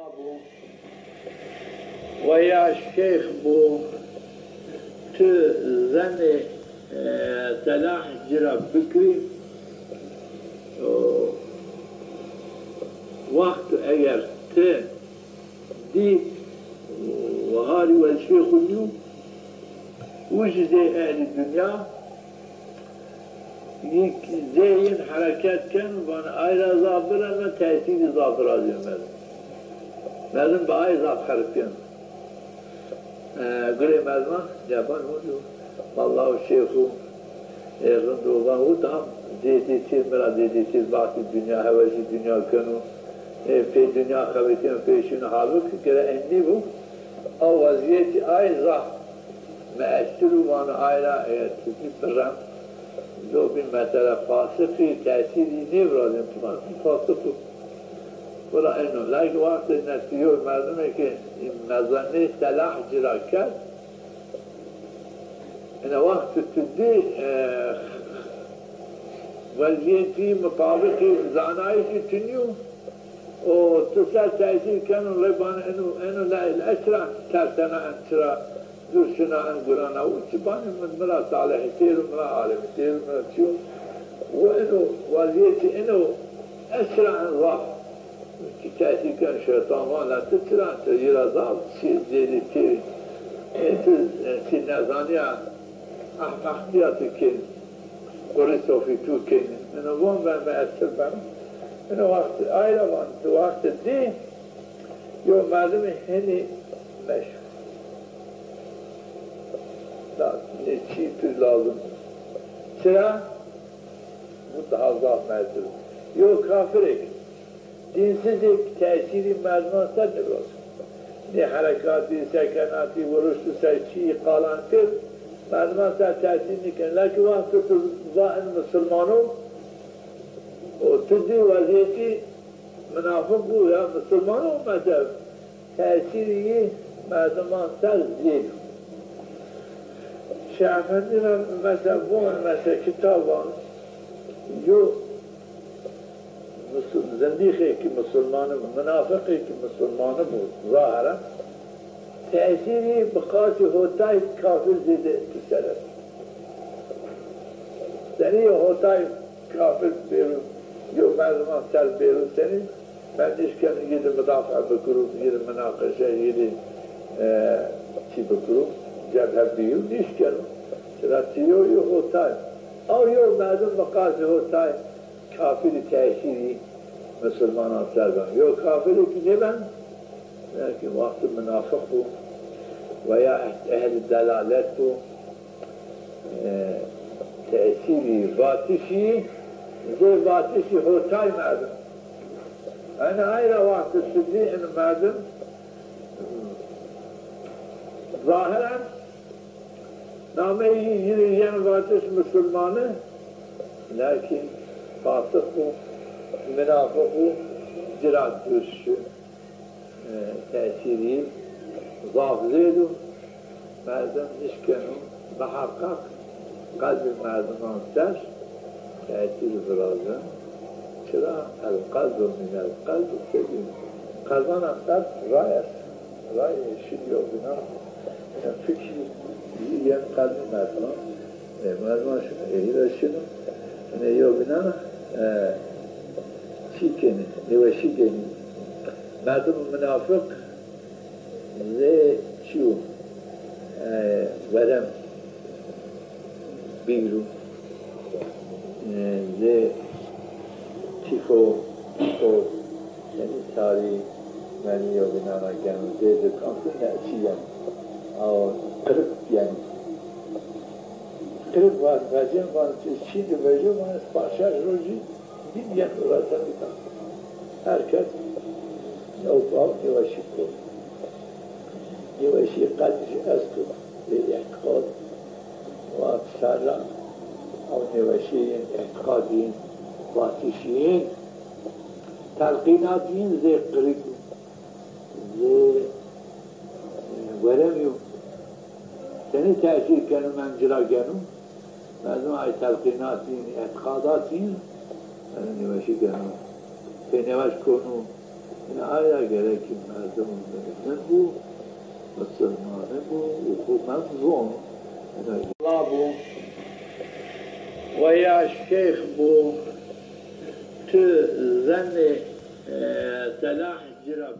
bu veya şeyh bu tı zani telah cira fikri vakti eğer tı di ve hali vel şeyhunyu vücde ehli dünya zeyin hareketken bana ayrı zabır ama tesiri zabır alıyorum ben به آی ذات خرفیم گره مزمان جبان هونو والله و شیخو رندو و او tam zeytiçiz mera zeytiçiz vakti dünya hevesi dünya konu pe dünya havetin peşin haluk kere enni bu o vaziyeti ay zah meşru van ayra tipi peram do bin mesela fasıkı tesiri nevrazım fasıkı ولا إنه لا وقت النسيو المردمه که مزنه سلاح جرا کرد إنه وقت تدي وزيتي مطابق زعنايش تنيو وتصل تأثير كانوا لبان إنه لا الأسرع ترتنا أنسرع درسنا عن قرانا وتبان من مرا صالح تير مرا عالم تير مرا تيو وإنه وزيتي إنه أسرع الله ki tehdiken şeytanlarla titren teyir azal çizleri ki sinazaniya ahmahdiyatı ki korisofi tu ki ene von ben me'essir ben ene vakti ayrı vakti değil yo merdimi heni meşhur ne çiğ lazım sıra bu daha zaf mezdur yo kafirik dinsizlik tesiri mezmunsa ne olsun? Ne harekatı, sekenatı, vuruştu, çiğ kalan bir mezmunsa tesiriniken. Lakin vakti zahir Müslümanı o tüzü vaziyeti münafık bu ya Müslüman olmasa tesiri mezmunsa zil. Şeyh Efendi'nin mesela bu mesela kitabı yok زنديقي كمسلمان منافقي كمسلمان ظاهرا تأثيري بقاسي هوتاي كافر زيد تسلم سني هوتاي كافر بيرو يو مازمان سل بيرو سني ما ديش كان يجي مدافع بكرو يجي مناقشة يجي شي بكرو جبهة بيو ديش كانوا سلاتيو يو هوتاي أو يو مازمان بقاسي هوتاي kafir tesiri Müslüman aslardan. Yok kafiri ki ne ben? Lakin vakti münafık bu veya ehl-i delalet bu tesiri batişi ve batişi hotay merdum. Yani ayrı vakti süddiğin merdum zahiren name-i yürüyen batiş Müslümanı lakin fasık bu, münafık bu, cirat görüşü, tesiri, zafzedu, merdum işkenu, muhakkak, kalbi merduman ser, tesiri birazın, çıra, el-kalbu minel-kalbu sedim. Kalban aktar, rayet, şil yok bina, fikri, yiyen kalbi merduman, merduman şunu, ehil şunu, ne yok bina, şikeni, eve şikeni. Merdum münafık ve şu verem biru ve tifo yani tarihi meni yok bina gene de kampın neşiyen o kırık yani kırık var, vecen var, şimdi vecen var, başa roji bir yer orada bir tane. Herkes نوفاو يوشكو يوشي قدش أسكو بالاعتقاد وأكثر أو نوشيين اعتقاديين باطشيين تلقيناتيين زي قريب زي ورميو سنة تأثير كانوا منجرا كانوا لازم أي تلقيناتيين اعتقاداتيين أنا نوشي كانوا في نوش كونوا Yani aya gerekilmez de ne bu Müslümanı bu okumak zor. Yani Allah bu veya şeyh bu tü zanni telah cirab